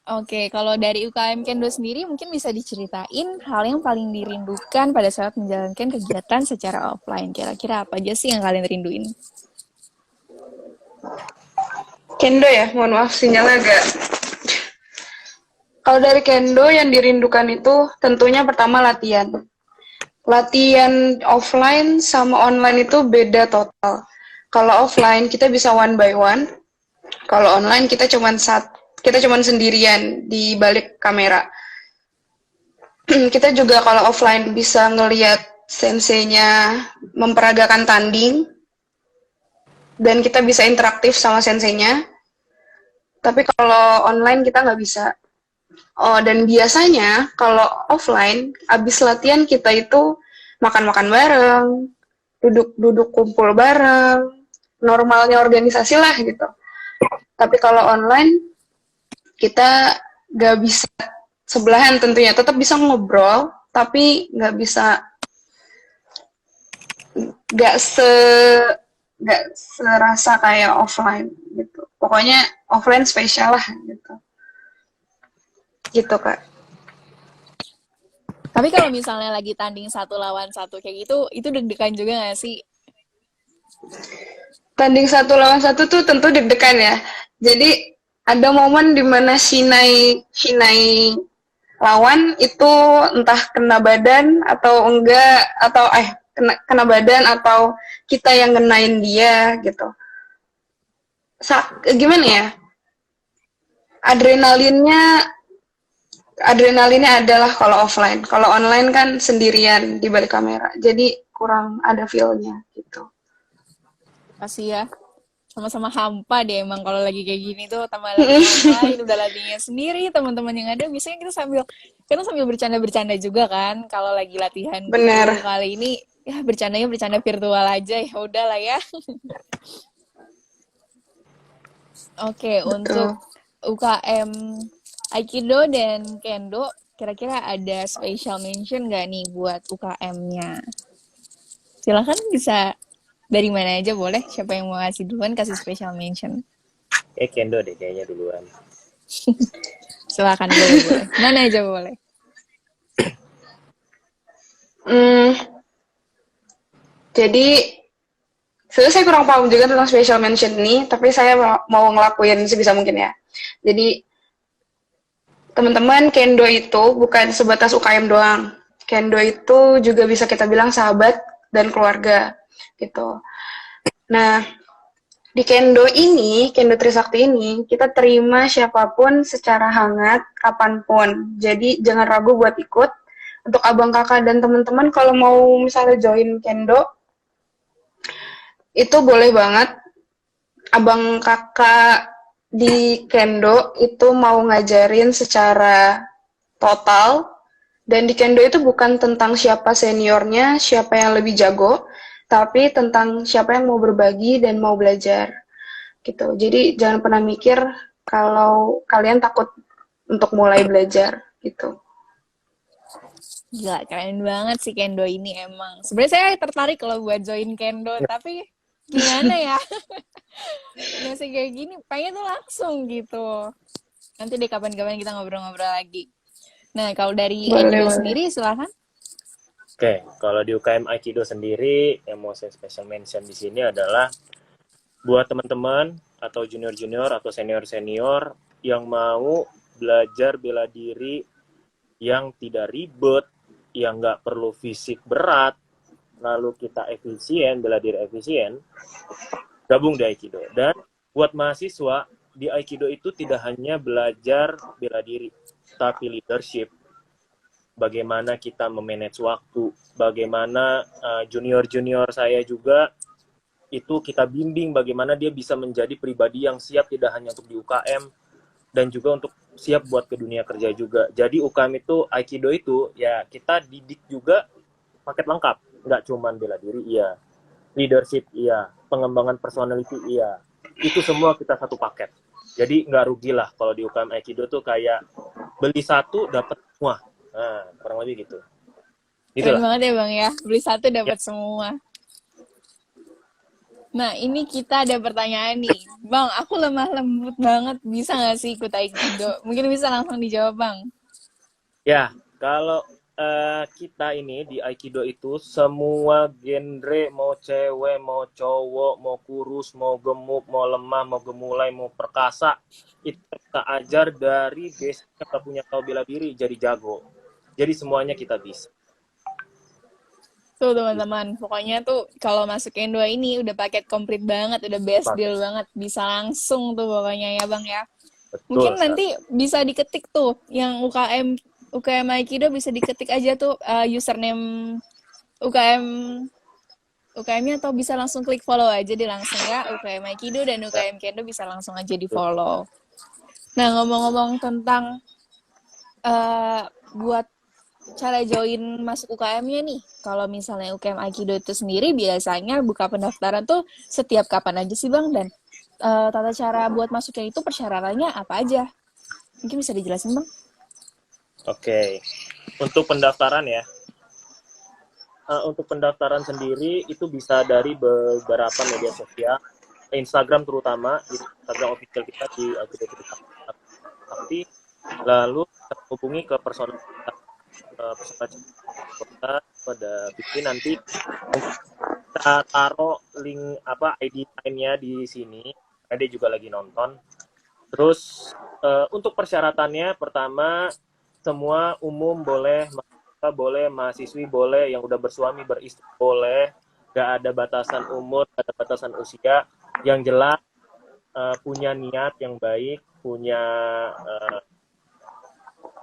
Oke, kalau dari UKM Kendo sendiri mungkin bisa diceritain hal yang paling dirindukan pada saat menjalankan kegiatan secara offline. Kira-kira apa aja sih yang kalian rinduin? Kendo ya, mohon maaf sinyalnya agak. Kalau dari Kendo yang dirindukan itu tentunya pertama latihan. Latihan offline sama online itu beda total. Kalau offline kita bisa one by one, kalau online kita cuman sendirian di balik kamera. Kita juga kalau offline bisa ngelihat senseinya memperagakan tanding dan kita bisa interaktif sama senseinya. Tapi kalau online kita nggak bisa. Oh, dan biasanya kalau offline, abis latihan kita itu makan-makan bareng, duduk-duduk kumpul bareng, normalnya organisasi lah gitu. Tapi kalau online, kita nggak bisa sebelahan tentunya. Tetap bisa ngobrol, tapi nggak se nggak serasa kayak offline gitu. Pokoknya offline spesial lah gitu. Gitu, Kak. Tapi kalau misalnya lagi tanding 1 lawan 1 kayak gitu, itu deg-degan juga nggak sih? Tanding 1 lawan 1 tuh tentu deg-degan ya. Jadi ada momen dimana Shinai lawan itu entah kena badan atau enggak, atau kena badan atau kita yang ngenain dia gitu. Gimana ya? Adrenalinnya adalah kalau offline. Kalau online kan sendirian di balik kamera. Jadi kurang ada feel-nya gitu. Pasti ya. Sama-sama hampa deh emang kalau lagi kayak gini tuh, tambah lagi online, udah latihannya sendiri, teman-teman yang ada biasanya kita sambil bercanda-bercanda juga kan kalau lagi latihan. Bener. Kali ini ya bercandanya bercanda virtual aja, ya udahlah ya. Oke, Betul. untuk UKM Aikido dan Kendo, kira-kira ada special mention nggak nih buat UKM-nya? Silahkan bisa dari mana aja boleh. Siapa yang mau ngasih duluan, kasih special mention. Kendo deh kayaknya duluan. Silahkan, boleh. Mana aja boleh. Jadi sebenarnya saya kurang paham juga tentang special mention ini, tapi saya mau ngelakuin sebisa mungkin ya. Jadi teman-teman, Kendo itu bukan sebatas UKM doang. Kendo itu juga bisa kita bilang sahabat dan keluarga gitu. Nah, di Kendo ini, Kendo Trisakti ini, kita terima siapapun secara hangat kapanpun. Jadi jangan ragu buat ikut. Untuk abang kakak dan teman-teman kalau mau misalnya join Kendo, itu boleh banget. Abang kakak di Kendo itu mau ngajarin secara total, dan di Kendo itu bukan tentang siapa seniornya, siapa yang lebih jago, tapi tentang siapa yang mau berbagi dan mau belajar gitu. Jadi jangan pernah mikir kalau kalian takut untuk mulai belajar gitu. Gila, keren banget sih Kendo ini emang. Sebenarnya saya tertarik kalau buat join Kendo, tapi gimana ya? Masih kayak gini, pengen tuh langsung gitu. Nanti deh kapan-kapan kita ngobrol-ngobrol lagi. Nah, kalau dari Aikido sendiri, silahkan. Oke, kalau di UKM Aikido sendiri, yang mau saya special mention di sini adalah buat teman-teman atau junior-junior atau senior-senior yang mau belajar bela diri yang tidak ribet, yang nggak perlu fisik berat, lalu kita efisien, bela diri efisien, gabung di Aikido. Dan buat mahasiswa, di Aikido itu tidak hanya belajar bela diri, tapi leadership. Bagaimana kita memanage waktu, bagaimana junior-junior saya juga itu kita bimbing bagaimana dia bisa menjadi pribadi yang siap tidak hanya untuk di UKM dan juga untuk siap buat ke dunia kerja juga. Jadi UKM itu, Aikido itu ya kita didik juga paket lengkap, nggak cuma bela diri, iya, leadership, iya, pengembangan personality, iya, itu semua kita satu paket. Jadi nggak rugi lah kalau di UKM Aikido tuh kayak beli satu dapat semua. Nah, kurang lebih gitu. Keren banget ya Bang ya, beli satu dapat semua. Nah, ini kita ada pertanyaan nih Bang, aku lemah lembut banget. Bisa nggak sih ikut Aikido? Mungkin bisa langsung dijawab, Bang. Ya, kalau kita ini di Aikido itu semua genre, mau cewek, mau cowok, mau kurus, mau gemuk, mau lemah, mau gemulai, mau perkasa, itu kita ajar dari basic kita punya tahu bela diri jadi jago. Jadi semuanya kita bisa. Tuh teman-teman, pokoknya tuh kalau masuk Kendo ini udah paket komplit banget, udah best deal banget. Bisa langsung tuh pokoknya ya Bang ya. Mungkin Betul. nanti bisa diketik tuh yang UKM Aikido bisa diketik aja tuh username UKM UKM-nya atau bisa langsung klik follow aja di langsung ya UKM Aikido dan UKM Kendo bisa langsung aja di follow. Nah ngomong-ngomong tentang buat cara join masuk UKM-nya nih, kalau misalnya UKM Aikido itu sendiri biasanya buka pendaftaran tuh setiap kapan aja sih Bang dan tata cara buat masuknya itu persyaratannya apa aja? Mungkin bisa dijelasin Bang? Oke, untuk pendaftaran ya. Untuk pendaftaran sendiri itu bisa dari beberapa media sosial, Instagram terutama, Instagram official kita di Aikido Tapi lalu kita hubungi ke personal kita pada bikin nanti kita taruh link ID line-nya di sini. Ada juga lagi nonton. Terus untuk persyaratannya pertama semua umum boleh, mahasiswa boleh, mahasiswi boleh, yang udah bersuami beristri boleh, gak ada batasan umur, gak ada batasan usia, yang jelas punya niat yang baik, punya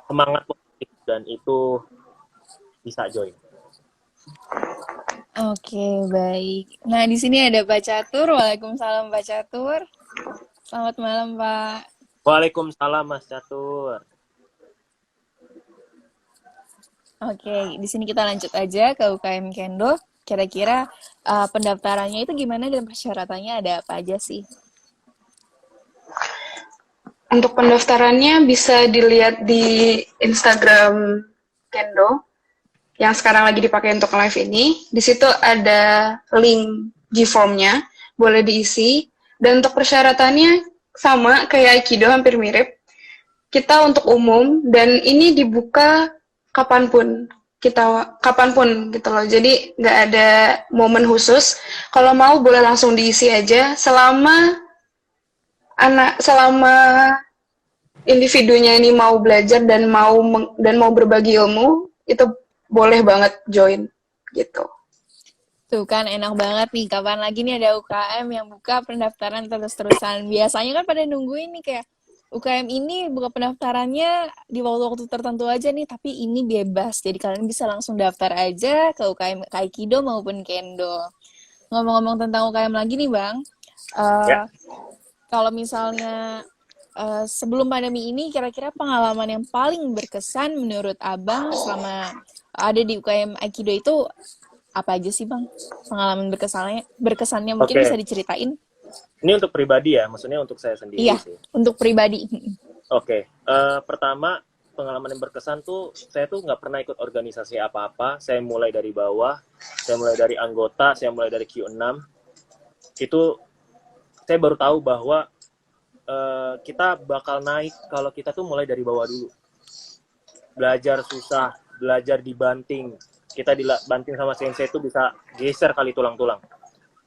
semangat positif dan itu bisa join. Oke, baik. Nah, di sini ada Pak Catur. Waalaikumsalam Pak Catur. Selamat malam, Pak. Waalaikumsalam Mas Catur. Oke, di sini kita lanjut aja ke UKM Kendo. Kira-kira pendaftarannya itu gimana dan persyaratannya ada apa aja sih? Untuk pendaftarannya bisa dilihat di Instagram Kendo yang sekarang lagi dipakai untuk live ini. Di situ ada link G-form-nya, boleh diisi. Dan untuk persyaratannya sama kayak Aikido, hampir mirip. Kita untuk umum dan ini dibuka kapanpun gitu loh. Jadi nggak ada momen khusus. Kalau mau boleh langsung diisi aja selama individunya ini mau belajar dan mau berbagi ilmu, itu boleh banget join gitu. Tuh kan enak banget nih. Kapan lagi nih ada UKM yang buka pendaftaran terus-terusan. Biasanya kan pada nungguin nih kayak UKM ini buka pendaftarannya di waktu-waktu tertentu aja nih, tapi ini bebas. Jadi kalian bisa langsung daftar aja ke UKM Aikido maupun Kendo. Ngomong-ngomong tentang UKM lagi nih Bang, kalau misalnya sebelum pandemi ini kira-kira pengalaman yang paling berkesan menurut Abang selama ada di UKM Aikido itu apa aja sih Bang? Pengalaman berkesannya mungkin bisa diceritain? Ini untuk pribadi ya, maksudnya untuk saya sendiri iya, sih. Untuk pribadi. Oke, pertama pengalaman yang berkesan tuh, saya tuh nggak pernah ikut organisasi apa-apa. Saya mulai dari bawah, saya mulai dari anggota, saya mulai dari Q6. Itu saya baru tahu bahwa kita bakal naik kalau kita tuh mulai dari bawah dulu. Belajar susah, belajar dibanting. Kita dibanting sama sensei itu bisa geser kali tulang-tulang.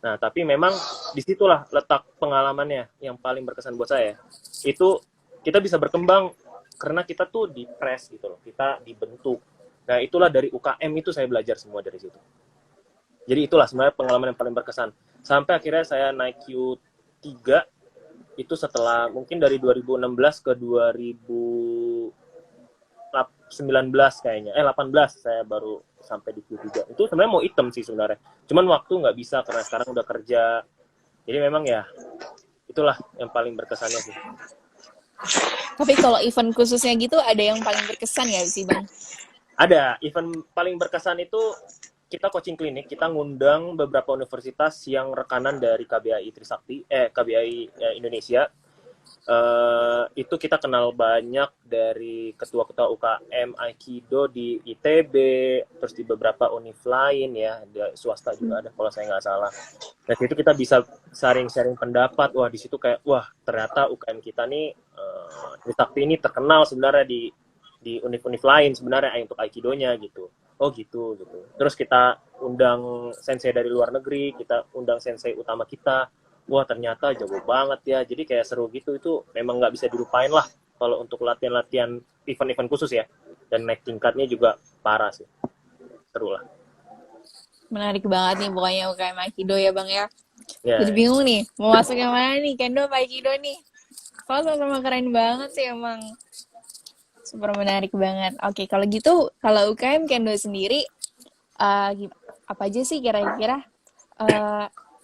Nah, tapi memang disitulah letak pengalamannya yang paling berkesan buat saya. Itu kita bisa berkembang karena kita tuh di-press gitu loh, kita dibentuk. Nah, itulah dari UKM itu saya belajar semua dari situ. Jadi itulah sebenarnya pengalaman yang paling berkesan. Sampai akhirnya saya naik Q3, itu setelah mungkin dari 2016 ke 2019 kayaknya. 18 saya baru sampai di Q3. Itu sebenarnya mau item sih sebenarnya. Cuman waktu nggak bisa karena sekarang udah kerja. Jadi memang ya itulah yang paling berkesannya sih. Tapi kalau event khususnya gitu ada yang paling berkesan ya sih Bang? Ada. Event paling berkesan itu kita coaching klinik, kita ngundang beberapa universitas yang rekanan dari KBAI Trisakti, KBAI Indonesia. Itu kita kenal banyak dari ketua-ketua UKM Aikido di ITB, terus di beberapa univ lain ya, di swasta juga ada kalau saya nggak salah. Dari situ kita bisa sharing-sharing pendapat. Wah, di situ kayak wah ternyata UKM kita nih Trisakti ini terkenal sebenarnya di univ-univ lain sebenarnya untuk Aikidonya gitu. Oh gitu. Terus kita undang sensei dari luar negeri, kita undang sensei utama kita. Wah ternyata jago banget ya, jadi kayak seru gitu. Itu memang nggak bisa dilupain lah kalau untuk latihan-latihan event-event khusus ya, dan naik tingkatnya juga parah sih, seru lah Menarik banget nih pokoknya UKM Aikido ya Bang ya. ya. Jadi bingung nih, mau masuk yang mana nih, Kendo apa Aikido nih? Soalnya sama keren banget sih emang. Super menarik banget. Oke, kalau gitu, kalau UKM Kendo sendiri, apa aja sih kira-kira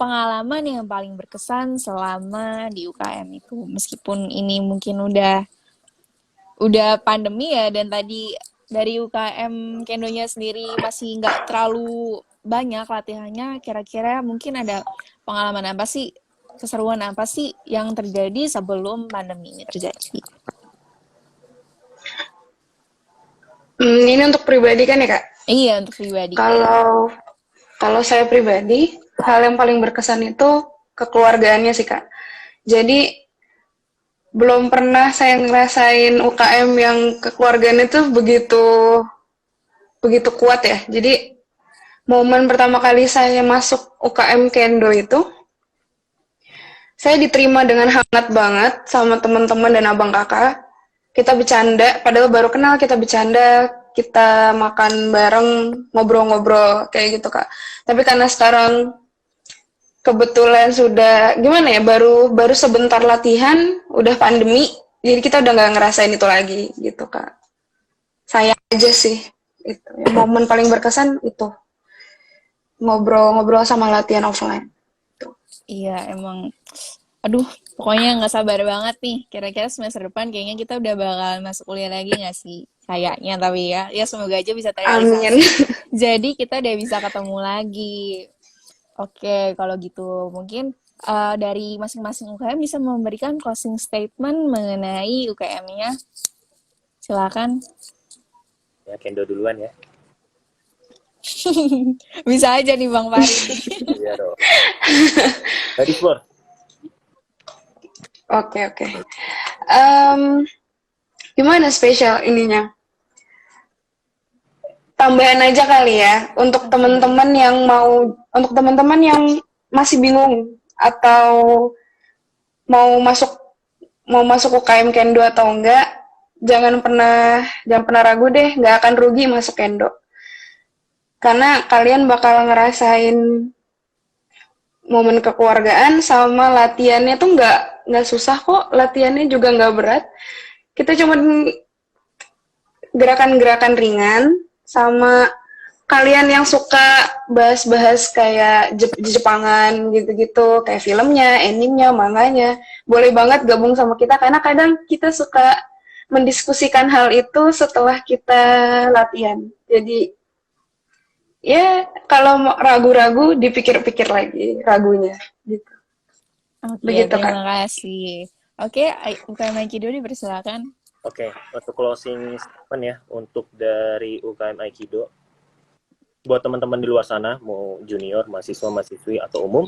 pengalaman yang paling berkesan selama di UKM itu? Meskipun ini mungkin udah pandemi ya, dan tadi dari UKM Kendonya sendiri masih nggak terlalu banyak latihannya, kira-kira mungkin ada pengalaman apa sih, keseruan apa sih yang terjadi sebelum pandemi ini terjadi? Ini untuk pribadi kan ya Kak? Iya, untuk pribadi. Kalau saya pribadi, hal yang paling berkesan itu kekeluargaannya sih Kak. Jadi belum pernah saya ngerasain UKM yang kekeluargaan itu begitu kuat ya. Jadi momen pertama kali saya masuk UKM Kendo itu, saya diterima dengan hangat banget sama teman-teman dan abang kakak. Kita bercanda, padahal baru kenal, kita bercanda, kita makan bareng, ngobrol-ngobrol kayak gitu Kak. Tapi karena sekarang kebetulan sudah gimana ya, baru sebentar latihan udah pandemi, jadi kita udah nggak ngerasain itu lagi gitu Kak. Sayang aja sih itu. Momen paling berkesan itu ngobrol-ngobrol sama latihan offline. Iya, emang. Aduh, pokoknya nggak sabar banget nih. Kira-kira semester depan kayaknya kita udah bakal masuk kuliah lagi nggak sih? Kayaknya, tapi ya semoga aja bisa terrealisasi. Amin. Jadi kita udah bisa ketemu lagi. Oke, kalau gitu mungkin dari masing-masing UKM bisa memberikan closing statement mengenai UKM-nya. Silakan. Ya Kendo duluan ya. Bisa aja nih Bang Fahri. Iya dong. Tadi Flor. Oke. Gimana spesial ininya? Tambahan aja kali ya untuk teman-teman yang masih bingung atau mau masuk UKM Kendo atau enggak, jangan pernah ragu deh, nggak akan rugi masuk Kendo. Karena kalian bakal ngerasain momen kekeluargaan, sama latihannya tuh nggak susah kok, latihannya juga nggak berat. Kita cuma gerakan-gerakan ringan, sama kalian yang suka bahas-bahas kayak Jepangan gitu-gitu, kayak filmnya, animenya, manganya, boleh banget gabung sama kita, karena kadang kita suka mendiskusikan hal itu setelah kita latihan. Jadi ya kalau mau ragu-ragu dipikir-pikir lagi ragunya gitu. Oke, Begitu terima Kak. kasih. Oke, UKM Aikido dipersilakan. Oke, untuk closing statement ya untuk dari UKM Aikido. Buat teman-teman di luar sana, mau junior, mahasiswa, mahasiswi atau umum,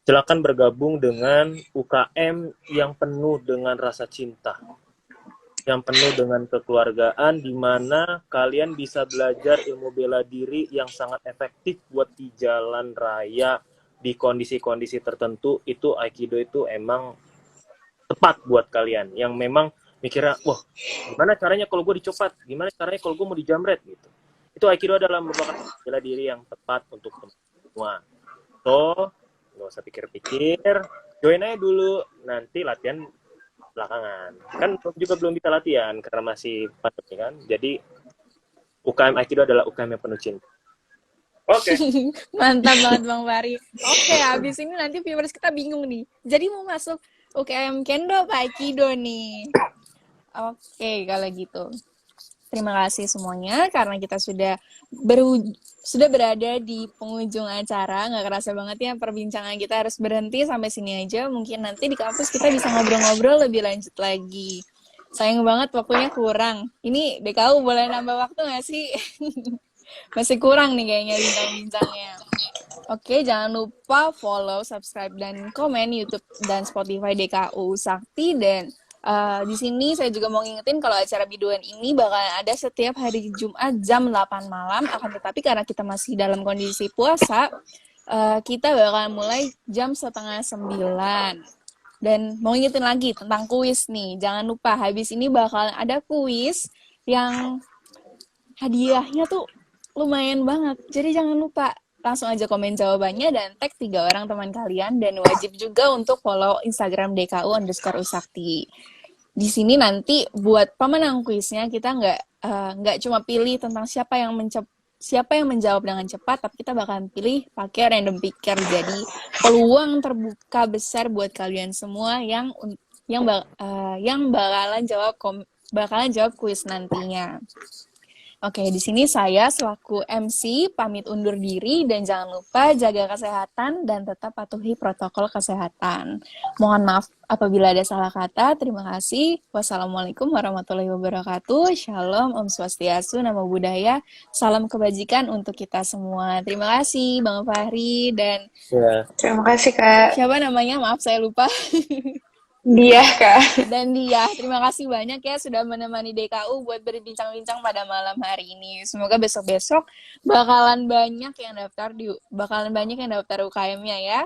silakan bergabung dengan UKM yang penuh dengan rasa cinta, yang penuh dengan kekeluargaan, di mana kalian bisa belajar ilmu bela diri yang sangat efektif buat di jalan raya, di kondisi-kondisi tertentu. Itu Aikido itu emang tepat buat kalian yang memang mikirnya, wah gimana caranya kalau gue dicopot, gimana caranya kalau gue mau dijamret gitu. Itu Aikido adalah merupakan bela diri yang tepat untuk semua. So, nggak usah pikir-pikir, join aja dulu, nanti latihan belakangan. Kan juga belum bisa latihan karena masih pandemi kan. Jadi UKM Aikido adalah UKM yang penuh cinta. Oke. Mantap banget Bang Fahri. Oke, habis ini nanti viewers kita bingung nih. Jadi mau masuk UKM Kendo apa Aikido nih? Oke, kalau gitu. Terima kasih semuanya karena kita sudah berada di penghujung acara. Nggak kerasa banget ya perbincangan kita harus berhenti sampai sini aja. Mungkin nanti di kampus kita bisa ngobrol-ngobrol lebih lanjut lagi. Sayang banget waktunya kurang. Ini DKU boleh nambah waktu nggak sih? Masih kurang nih kayaknya bincang-bincangnya. Oke, jangan lupa follow, subscribe, dan komen YouTube dan Spotify DKU Sakti. Dan di sini saya juga mau ngingetin kalau acara biduan ini bakalan ada setiap hari Jumat jam 8 malam. Akan tetapi karena kita masih dalam kondisi puasa, kita bakalan mulai jam setengah 9. Dan mau ngingetin lagi tentang kuis nih. Jangan lupa habis ini bakalan ada kuis yang hadiahnya tuh lumayan banget. Jadi jangan lupa langsung aja komen jawabannya dan tag 3 orang teman kalian. Dan wajib juga untuk follow Instagram DKU_Usakti. Di sini nanti buat pemenang kuisnya kita nggak cuma pilih tentang siapa yang menjawab dengan cepat, tapi kita bakalan pilih pakai random picker. Jadi peluang terbuka besar buat kalian semua yang bakalan jawab kuis nantinya. Oke, di sini saya selaku MC pamit undur diri dan jangan lupa jaga kesehatan dan tetap patuhi protokol kesehatan. Mohon maaf apabila ada salah kata. Terima kasih. Wassalamualaikum warahmatullahi wabarakatuh. Shalom, Om Swastiastu, Namo Buddhaya. Salam kebajikan untuk kita semua. Terima kasih Bang Fahri dan Ya. Terima kasih, Kak. siapa namanya? Maaf saya lupa. Dia, Kak. Dan dia, terima kasih banyak ya sudah menemani DKU buat berbincang-bincang pada malam hari ini. Semoga besok-besok bakalan banyak yang daftar UKM-nya ya.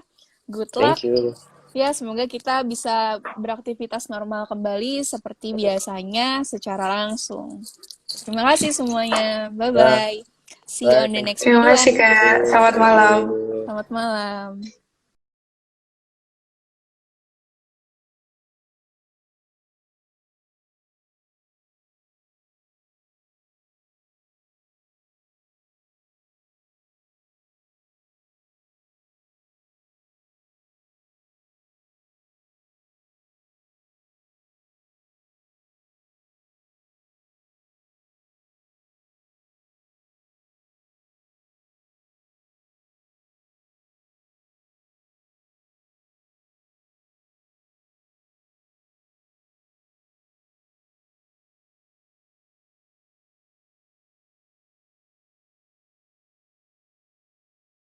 Good luck. Thank you. Ya, semoga kita bisa beraktivitas normal kembali seperti biasanya secara langsung. Terima kasih semuanya. Bye-bye. See you on the next video. Terima kasih, Kak. Selamat malam. Selamat malam.